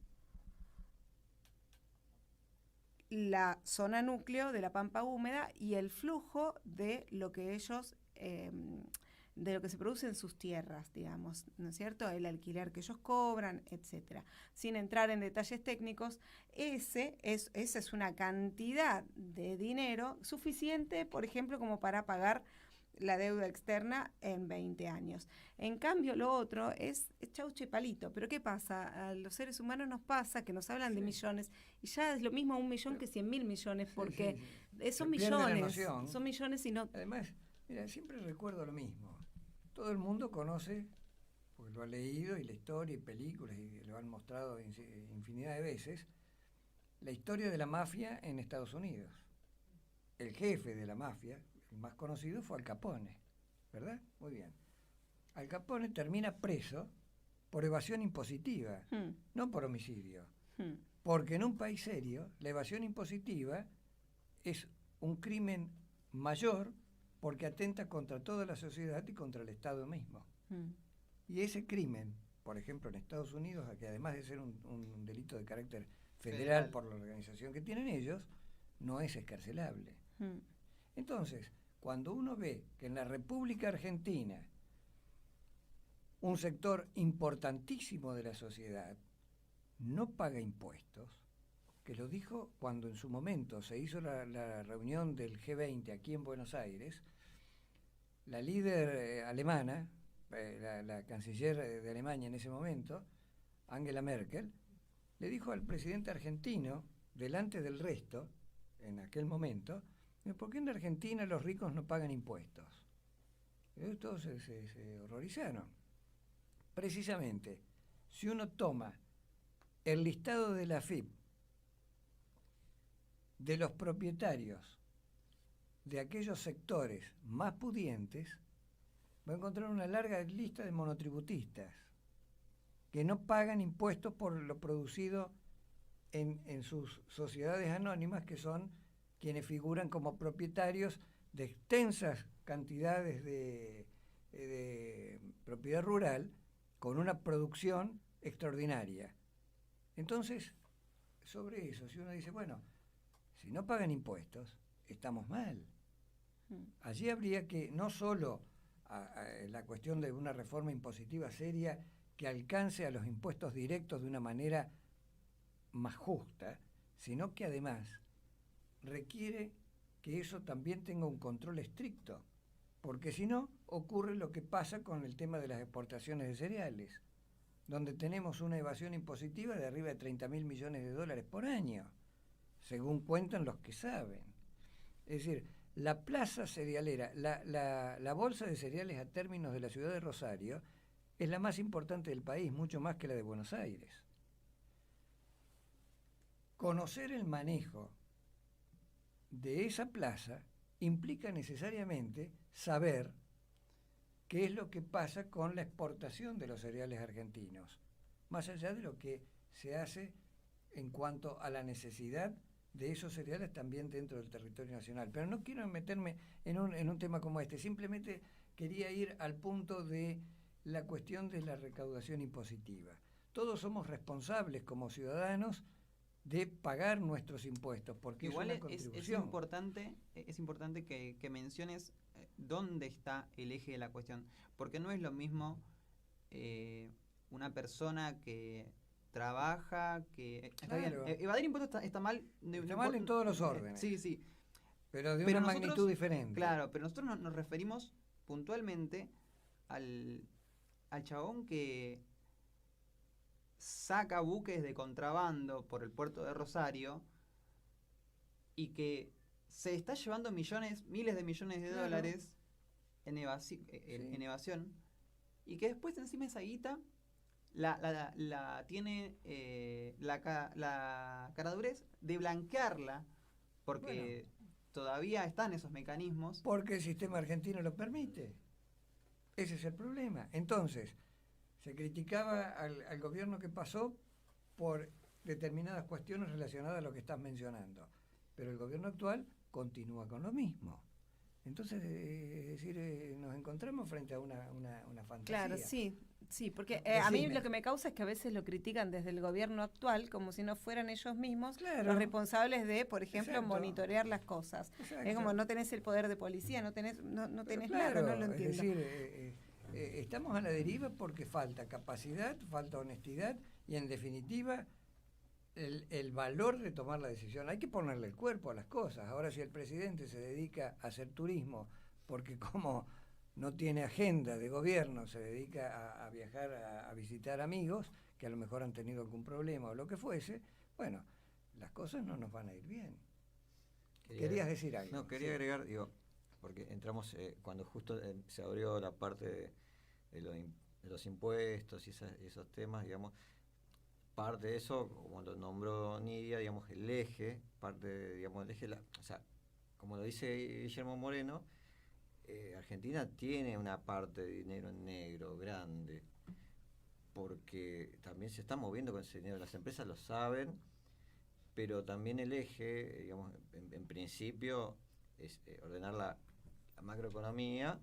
la zona núcleo de la Pampa Húmeda y el flujo de lo que ellos, de lo que se produce en sus tierras, digamos, ¿no es cierto? El alquiler que ellos cobran, etcétera. Sin entrar en detalles técnicos, esa es una cantidad de dinero suficiente, por ejemplo, como para pagar la deuda externa en 20 años. En cambio, lo otro es chauche palito. ¿Pero qué pasa? A los seres humanos nos pasa que nos hablan de millones y ya es lo mismo 1 millón que 100.000 millones, porque son millones y no... Además, mira, siempre recuerdo lo mismo. Todo el mundo conoce, porque lo ha leído, y la historia, y películas, y lo han mostrado infinidad de veces, la historia de la mafia en Estados Unidos. El jefe de la mafia, el más conocido, fue Al Capone, ¿verdad? Muy bien. Al Capone termina preso por evasión impositiva, no por homicidio. Porque en un país serio, la evasión impositiva es un crimen mayor porque atenta contra toda la sociedad y contra el Estado mismo. Y ese crimen, por ejemplo, en Estados Unidos, que además de ser un delito de carácter federal por la organización que tienen ellos, no es excarcelable. Entonces, cuando uno ve que en la República Argentina un sector importantísimo de la sociedad no paga impuestos, que lo dijo cuando en su momento se hizo la reunión del G20 aquí en Buenos Aires, la líder alemana, la canciller de Alemania en ese momento, Angela Merkel, le dijo al presidente argentino, delante del resto, en aquel momento, ¿por qué en Argentina los ricos no pagan impuestos? Y todos se horrorizaron. Precisamente, si uno toma el listado de la AFIP de los propietarios de aquellos sectores más pudientes, va a encontrar una larga lista de monotributistas que no pagan impuestos por lo producido en sus sociedades anónimas, que son quienes figuran como propietarios de extensas cantidades de propiedad rural con una producción extraordinaria. Entonces, sobre eso, si uno dice, bueno, si no pagan impuestos, estamos mal. Allí habría que, no solo la cuestión de una reforma impositiva seria que alcance a los impuestos directos de una manera más justa, sino que además requiere que eso también tenga un control estricto, porque si no, ocurre lo que pasa con el tema de las exportaciones de cereales, donde tenemos una evasión impositiva de arriba de 30.000 millones de dólares por año, según cuentan los que saben. Es decir, la plaza cerealera, la bolsa de cereales a términos de la ciudad de Rosario es la más importante del país, mucho más que la de Buenos Aires. Conocer el manejo de esa plaza implica necesariamente saber qué es lo que pasa con la exportación de los cereales argentinos, más allá de lo que se hace en cuanto a la necesidad de esos cereales también dentro del territorio nacional. Pero no quiero meterme en un tema como este, simplemente quería ir al punto de la cuestión de la recaudación impositiva. Todos somos responsables como ciudadanos de pagar nuestros impuestos, porque igual es una contribución. Es importante que menciones dónde está el eje de la cuestión, porque no es lo mismo una persona que trabaja, que... Está Claro. bien, evadir impuestos está mal. Está mal en todos los órdenes. Sí. Pero de Pero una nosotros- magnitud diferente. Claro, pero nosotros nos referimos puntualmente al chabón que saca buques de contrabando por el puerto de Rosario y que se está llevando miles de millones de Claro. dólares en Sí. evasión, y que después encima esa guita la tiene la caradurez de blanquearla, porque todavía están esos mecanismos. Porque el sistema argentino lo permite. Ese es el problema. Entonces, se criticaba al gobierno que pasó por determinadas cuestiones relacionadas a lo que estás mencionando. Pero el gobierno actual continúa con lo mismo. Entonces, es decir, nos encontramos frente a una fantasía. Claro, sí, porque a mí Decime. lo que me causa es que a veces lo critican desde el gobierno actual como si no fueran ellos mismos Claro. los responsables de, por ejemplo, Exacto. monitorear las cosas. Exacto. Es como no tenés el poder de policía, no tenés Pero nada, no lo es entiendo. decir, estamos a la deriva porque falta capacidad, falta honestidad y, en definitiva, el valor de tomar la decisión. Hay que ponerle el cuerpo a las cosas. Ahora, si el presidente se dedica a hacer turismo porque como no tiene agenda de gobierno, se dedica a viajar, a visitar amigos que a lo mejor han tenido algún problema o lo que fuese, bueno, las cosas no nos van a ir bien. Querías decir algo. No, quería Sí. agregar, digo, porque entramos cuando justo se abrió la parte de los impuestos y esos temas, digamos, parte de eso, como lo nombró Nidia, digamos, el eje, digamos, el eje, o sea, como lo dice Guillermo Moreno, Argentina tiene una parte de dinero en negro grande, porque también se está moviendo con ese dinero, las empresas lo saben, pero también el eje, digamos, en principio, es ordenar la macroeconomía,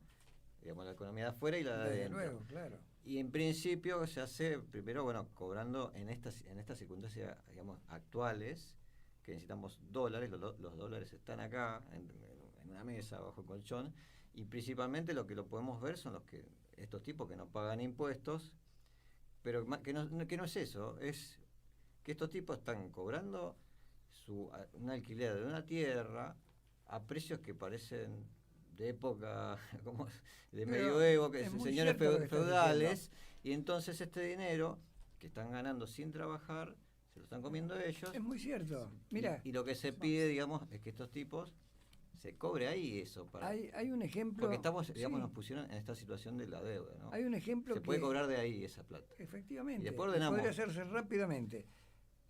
digamos, la economía de afuera y la de Desde adentro. luego, claro. Y en principio se hace primero, bueno, cobrando en estas circunstancias, digamos, actuales, que necesitamos dólares, los dólares están acá, en una mesa, bajo el colchón, y principalmente lo que lo podemos ver son estos tipos que no pagan impuestos, pero que no es eso, es que estos tipos están cobrando un alquiler de una tierra a precios que parecen de época como de Pero medioevo, que es son muy señores cierto lo que estás feudales, y entonces este dinero que están ganando sin trabajar se lo están comiendo ellos. Es muy cierto. Mira, Y lo que se pide, digamos, es que estos tipos se cobre ahí eso para hay un ejemplo. porque estamos, digamos, sí, nos pusieron en esta situación de la deuda, ¿no? hay un ejemplo Se que puede cobrar de ahí esa plata. efectivamente Y después ordenamos. podría hacerse rápidamente.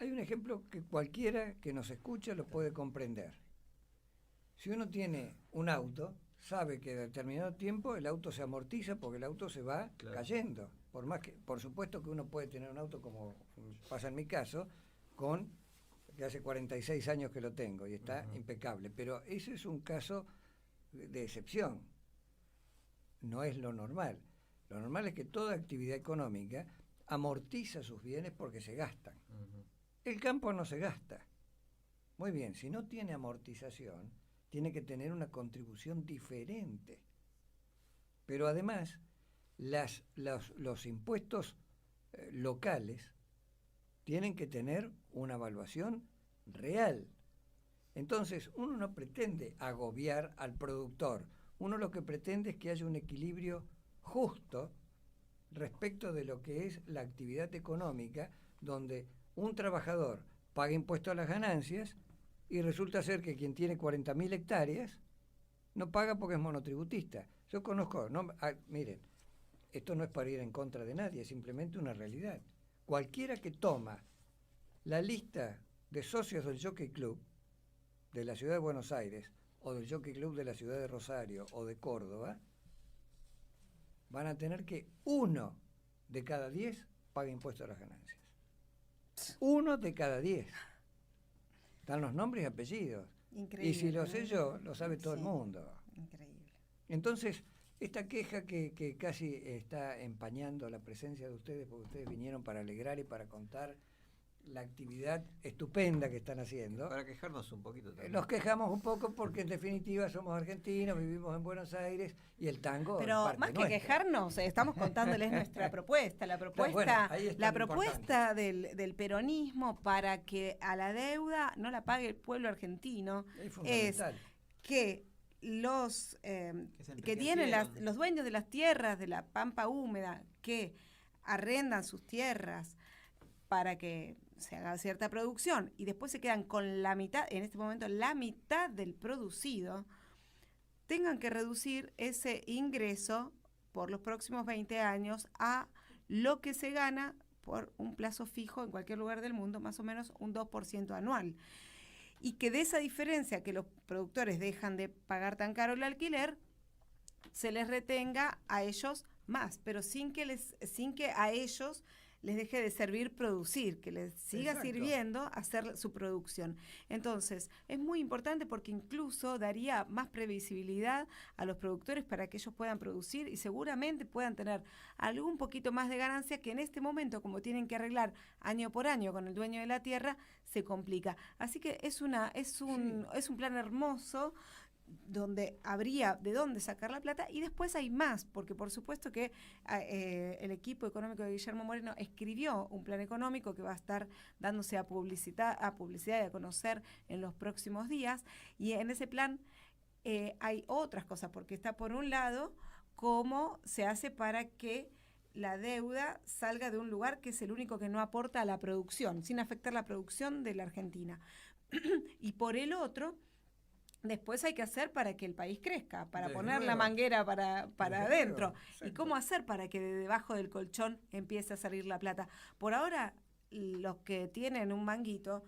Hay un ejemplo que cualquiera que nos escucha lo puede comprender. Si uno tiene un auto, sabe que a determinado tiempo el auto se amortiza porque el auto se va Claro. cayendo. Por supuesto que uno puede tener un auto, como pasa en mi caso, que hace 46 años que lo tengo y está impecable. Pero ese es un caso de excepción. No es lo normal. Lo normal es que toda actividad económica amortiza sus bienes porque se gastan. El campo no se gasta. Muy bien, si no tiene amortización, tiene que tener una contribución diferente. Pero además, los impuestos locales tienen que tener una evaluación real. Entonces, uno no pretende agobiar al productor. Uno lo que pretende es que haya un equilibrio justo respecto de lo que es la actividad económica, donde un trabajador paga impuesto a las ganancias y resulta ser que quien tiene 40.000 hectáreas no paga porque es monotributista. Yo conozco, miren, esto no es para ir en contra de nadie, es simplemente una realidad. Cualquiera que toma la lista de socios del Jockey Club de la ciudad de Buenos Aires o del Jockey Club de la ciudad de Rosario o de Córdoba, van a tener que 1 de cada 10 pague impuesto a las ganancias. 1 de cada 10. Están los nombres y apellidos. Increíble. Y si lo sé yo, lo sabe todo el Sí. mundo. Increíble. Entonces, esta queja que casi está empañando la presencia de ustedes, porque ustedes vinieron para alegrar y para contar la actividad estupenda que están haciendo. Para quejarnos un poquito también. Nos quejamos un poco porque en definitiva somos argentinos, vivimos en Buenos Aires y el tango es Pero parte más que nuestra. quejarnos, estamos contándoles nuestra propuesta. La propuesta, Bueno, ahí está la lo propuesta del peronismo para que a la deuda no la pague el pueblo argentino Es fundamental. que los se que tienen enriquecieron. los dueños de las tierras de la pampa húmeda que arrendan sus tierras para que se haga cierta producción y después se quedan con la mitad, en este momento la mitad del producido, tengan que reducir ese ingreso por los próximos 20 años a lo que se gana por un plazo fijo en cualquier lugar del mundo, más o menos un 2% anual. Y que de esa diferencia que los productores dejan de pagar tan caro el alquiler, se les retenga a ellos más, pero sin que a ellos les deje de servir producir, que les siga Exacto. sirviendo hacer su producción. Entonces, es muy importante porque incluso daría más previsibilidad a los productores para que ellos puedan producir y seguramente puedan tener algún poquito más de ganancia que en este momento, como tienen que arreglar año por año con el dueño de la tierra, se complica. Así que es un plan hermoso donde habría de dónde sacar la plata y después hay más, porque por supuesto que el equipo económico de Guillermo Moreno escribió un plan económico que va a estar dándose a publicidad y a conocer en los próximos días, y en ese plan hay otras cosas, porque está por un lado cómo se hace para que la deuda salga de un lugar que es el único que no aporta a la producción, sin afectar la producción de la Argentina. Y por el otro, después hay que hacer para que el país crezca, para Desde poner la luego. manguera para Desde adentro. luego, ¿Y exacto. cómo hacer para que de debajo del colchón empiece a salir la plata? Por ahora, los que tienen un manguito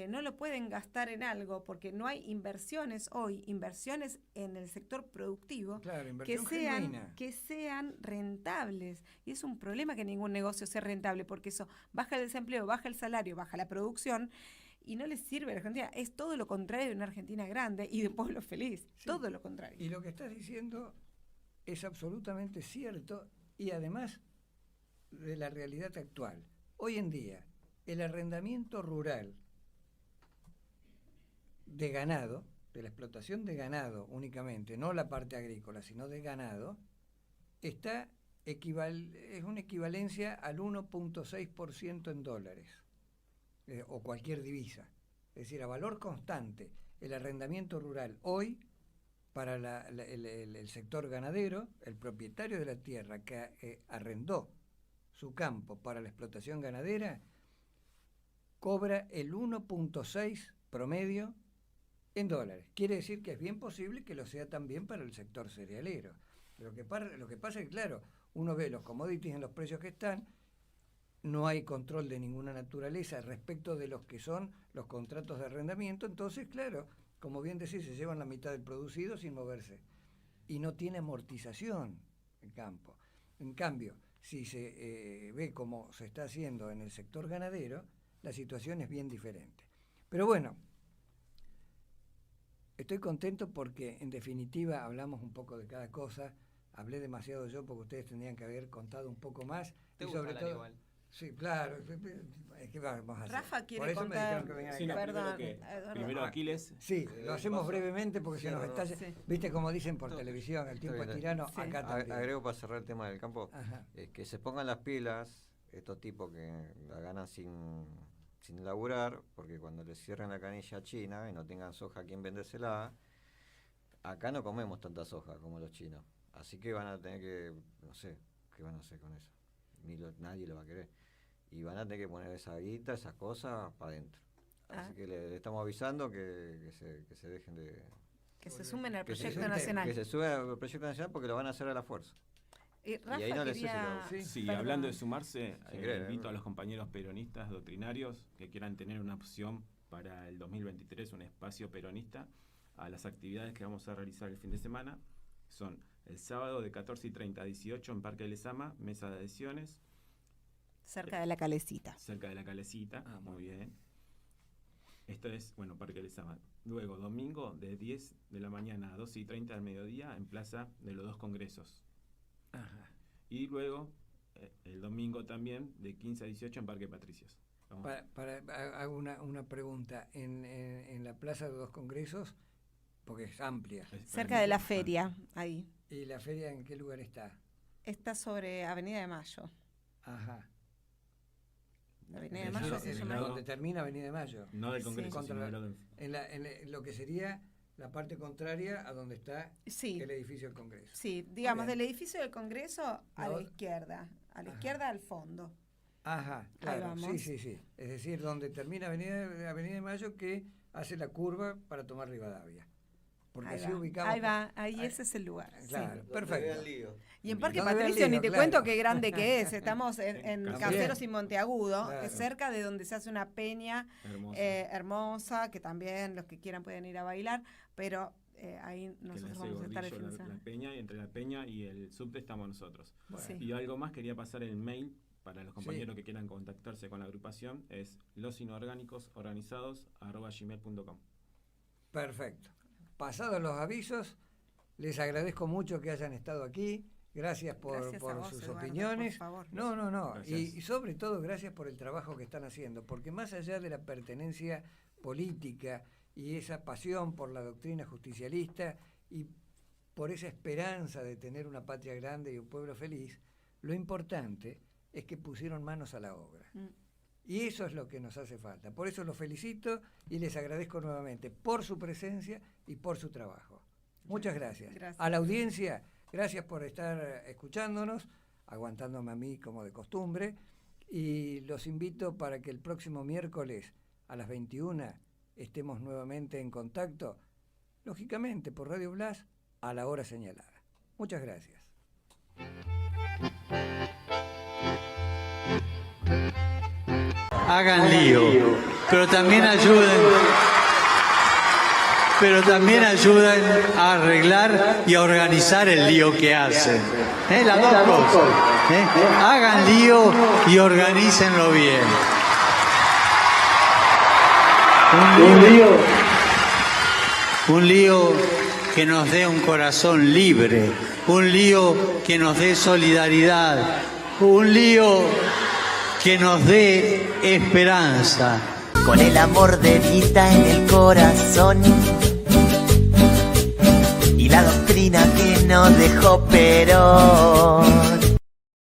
no lo pueden gastar en algo porque no hay inversiones hoy, inversiones en el sector productivo Claro, que inversión sean, genuina. que sean rentables. Y es un problema que ningún negocio sea rentable porque eso baja el desempleo, baja el salario, baja la producción y no les sirve a la Argentina. Es todo lo contrario de una Argentina grande y de un pueblo feliz. Sí. Todo lo contrario. Y lo que estás diciendo es absolutamente cierto y además de la realidad actual. Hoy en día, el arrendamiento rural de ganado, de la explotación de ganado únicamente, no la parte agrícola, sino de ganado, es una equivalencia al 1.6% en dólares, o cualquier divisa. Es decir, a valor constante, el arrendamiento rural hoy, para el sector ganadero, el propietario de la tierra que arrendó su campo para la explotación ganadera, cobra el 1.6 promedio en dólares. Quiere decir que es bien posible que lo sea también para el sector cerealero. Lo que pasa es que, claro, uno ve los commodities en los precios que están, no hay control de ninguna naturaleza respecto de los que son los contratos de arrendamiento, entonces, claro, como bien decís, se llevan la mitad del producido sin moverse. Y no tiene amortización el campo. En cambio, si se ve como se está haciendo en el sector ganadero, la situación es bien diferente. Pero bueno, estoy contento porque en definitiva hablamos un poco de cada cosa. Hablé demasiado yo porque ustedes tendrían que haber contado un poco más. ¿Te y gusta sobre hablar todo, igual? sí, claro. ¿Qué vamos a hacer? Rafa Por quiere eso me contar. dijeron que venga Sí, acá. no, Perdón, primero Aquiles. Sí, lo hacemos brevemente porque Sí, se nos no, está... sí. Viste como dicen por Todo. televisión, el tiempo bien, es tirano, Sí. acá también. Agrego para cerrar el tema del campo, Ajá. que se pongan las pilas estos tipos que la ganan sin laburar, porque cuando les cierren la canilla a China y no tengan soja a quien vendérsela, acá no comemos tanta soja como los chinos. Así que van a tener que, no sé, ¿qué van a hacer con eso? Nadie lo va a querer. Y van a tener que poner esa guita, esas cosas para adentro. Así que le estamos avisando que se dejen de... Que se sumen al que se- proyecto nacional. Que se suban al proyecto nacional porque lo van a hacer a la fuerza. Rafa ahí no les sé si quería... Sí. Sí, Perdón. hablando de sumarse, Sin querer, invito a los compañeros peronistas doctrinarios que quieran tener una opción para el 2023, un espacio peronista, a las actividades que vamos a realizar el fin de semana. Son el sábado de 14:30 a 18 en Parque Lezama, mesa de adhesiones, Cerca de la calecita. cerca de la Calecita. Ah, Muy bien. Esto es, bueno, Parque Lezama. Luego, domingo, de 10 de la mañana a 12:30 del mediodía, en Plaza de los Dos Congresos. Ajá. Y luego, el domingo también, de 15 a 18 en Parque Patricios. Vamos. Hago una pregunta. En la Plaza de los Congresos, porque es amplia, Cerca de la feria, ahí. ¿y la feria en qué lugar está? Está sobre Avenida de Mayo. Ajá. Avenida de Es Mayo decir, se el llama. lado- Donde termina Avenida de Mayo. No del Sí. Congreso, Contra sino la- del lado En lo que sería la parte contraria a donde está Sí. el edificio del Congreso. Sí, digamos, Bien. del edificio del Congreso a la No. izquierda. A la Ajá. izquierda al fondo. Ajá, claro, vamos. sí. Es decir, donde termina Avenida de Mayo, que hace la curva para tomar Rivadavia. Porque Ahí así va, ubicamos. ahí ahí- ese es el lugar. sí. Claro, perfecto. Y en Parque Donde vea el Patricio ni lío, te claro. cuento qué grande que es. Estamos en También. Caseros y Monteagudo, Claro. que es cerca de donde se hace una peña Hermoso. hermosa, que también los que quieran pueden ir a bailar, pero ahí Que la nosotros hace vamos a estar Gordillo, la defensando. peña, y entre la peña y el subte estamos nosotros. Bueno, Sí. Y algo más, quería pasar el mail para los compañeros que quieran contactarse con la agrupación, es losinorgánicosorganizados@gmail.com. Perfecto. Pasados los avisos, les agradezco mucho que hayan estado aquí. Gracias por, Gracias a por vos, sus Eduardo, opiniones. por favor. No. Gracias. Y sobre todo, gracias por el trabajo que están haciendo. Porque más allá de la pertenencia política y esa pasión por la doctrina justicialista y por esa esperanza de tener una patria grande y un pueblo feliz, lo importante es que pusieron manos a la obra. Mm. Y eso es lo que nos hace falta. Por eso los felicito y les agradezco nuevamente por su presencia y por su trabajo. Muchas gracias. Gracias. A la audiencia, gracias por estar escuchándonos, aguantándome a mí como de costumbre, y los invito para que el próximo miércoles a las 21 estemos nuevamente en contacto, lógicamente por Radio Blas, a la hora señalada. Muchas gracias. Hagan lío, pero también ayuden a arreglar y a organizar el lío que hacen. Las dos cosas. Hagan lío y organícenlo bien. Un lío que nos dé un corazón libre, un lío que nos dé solidaridad, un lío que nos dé esperanza. Con el amor de Evita en el corazón y la doctrina que nos dejó Perón.